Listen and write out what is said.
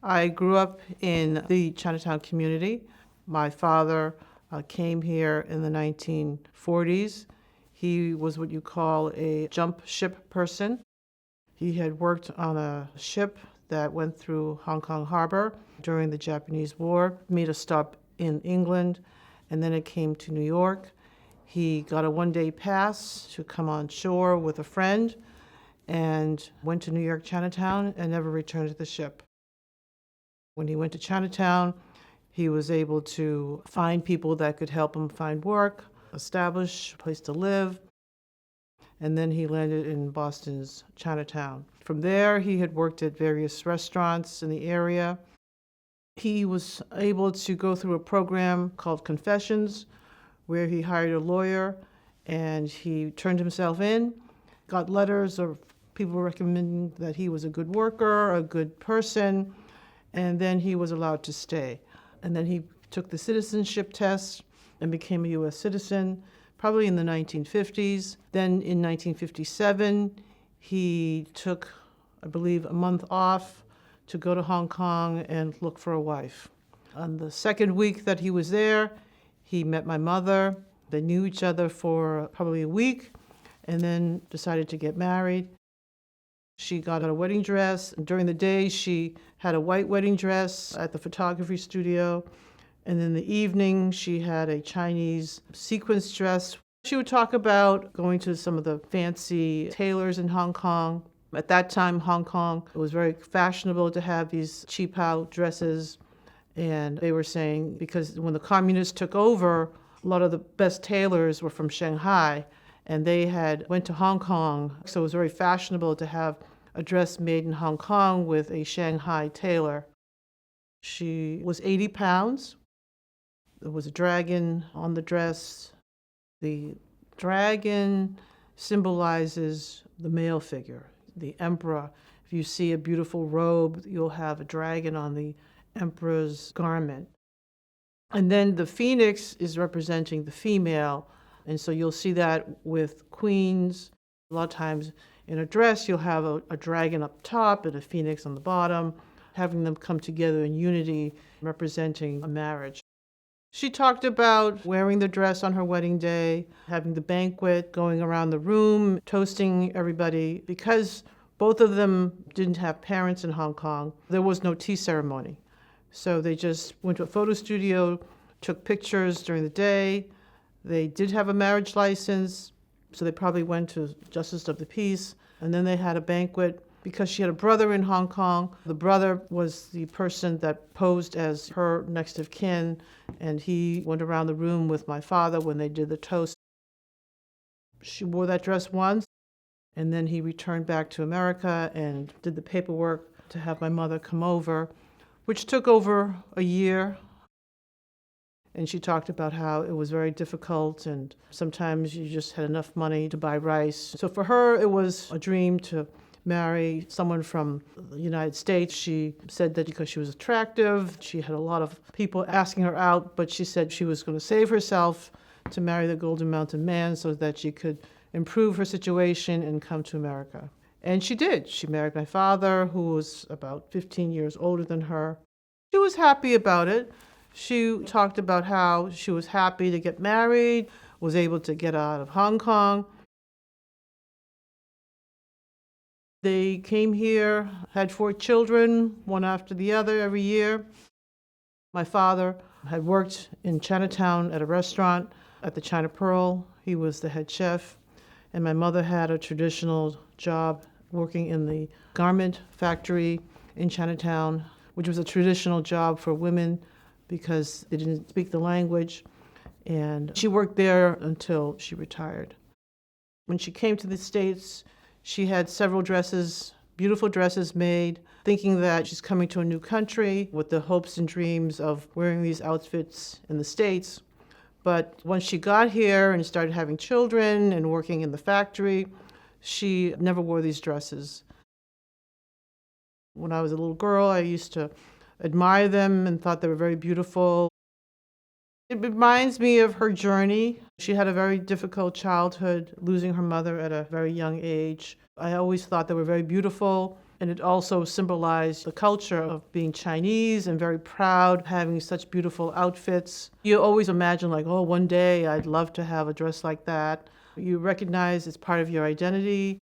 I grew up in the Chinatown community. My father came here in the 1940s. He was what you call a jump ship person. He had worked on a ship that went through Hong Kong Harbor during the Japanese War, made a stop in England, and then it came to New York. He got a one-day pass to come on shore with a friend and went to New York Chinatown and never returned to the ship. When he went to Chinatown, he was able to find people that could help him find work, establish a place to live, and then he landed in Boston's Chinatown. From there, he had worked at various restaurants in the area. He was able to go through a program called Confessions, where he hired a lawyer and he turned himself in, got letters of people recommending that he was a good worker, a good person, and then he was allowed to stay. And then he took the citizenship test and became a U.S. citizen, probably in the 1950s. Then in 1957, he took, I believe, a month off to go to Hong Kong and look for a wife. On the second week that he was there, he met my mother. They knew each other for probably a week and then decided to get married. She got a wedding dress. During the day, she had a white wedding dress at the photography studio. And in the evening, she had a Chinese sequins dress. She would talk about going to some of the fancy tailors in Hong Kong. At that time, Hong Kong, it was very fashionable to have these cheap-out dresses. And they were saying, because when the communists took over, a lot of the best tailors were from Shanghai, and they had went to Hong Kong. So it was very fashionable to have a dress made in Hong Kong with a Shanghai tailor. She was 80 pounds. There was a dragon on the dress. The dragon symbolizes the male figure, the emperor. If you see a beautiful robe, you'll have a dragon on the emperor's garment. And then the phoenix is representing the female. And so you'll see that with queens. A lot of times in a dress, you'll have a dragon up top and a phoenix on the bottom, having them come together in unity, representing a marriage. She talked about wearing the dress on her wedding day, having the banquet, going around the room, toasting everybody. Because both of them didn't have parents in Hong Kong, there was no tea ceremony. So they just went to a photo studio, took pictures during the day. They did have a marriage license, so they probably went to Justice of the Peace. And then they had a banquet. Because she had a brother in Hong Kong, the brother was the person that posed as her next of kin, and he went around the room with my father when they did the toast. She wore that dress once, and then he returned back to America and did the paperwork to have my mother come over, which took over a year. And she talked about how it was very difficult and sometimes you just had enough money to buy rice. So for her, it was a dream to marry someone from the United States. She said that because she was attractive, she had a lot of people asking her out, but she said she was going to save herself to marry the Golden Mountain Man so that she could improve her situation and come to America. And she did. She married my father, who was about 15 years older than her. She was happy about it. She talked about how she was happy to get married, was able to get out of Hong Kong. They came here, had 4 children, one after the other every year. My father had worked in Chinatown at a restaurant at the China Pearl. He was the head chef. And my mother had a traditional job working in the garment factory in Chinatown, which was a traditional job for women because they didn't speak the language. And she worked there until she retired. When she came to the States, she had several dresses, beautiful dresses made, thinking that she's coming to a new country with the hopes and dreams of wearing these outfits in the States. But once she got here and started having children and working in the factory, she never wore these dresses. When I was a little girl, I used to admire them and thought they were very beautiful. It reminds me of her journey. She had a very difficult childhood, losing her mother at a very young age. I always thought they were very beautiful. And it also symbolized the culture of being Chinese and very proud, having such beautiful outfits. You always imagine like, oh, one day I'd love to have a dress like that. You recognize it's part of your identity.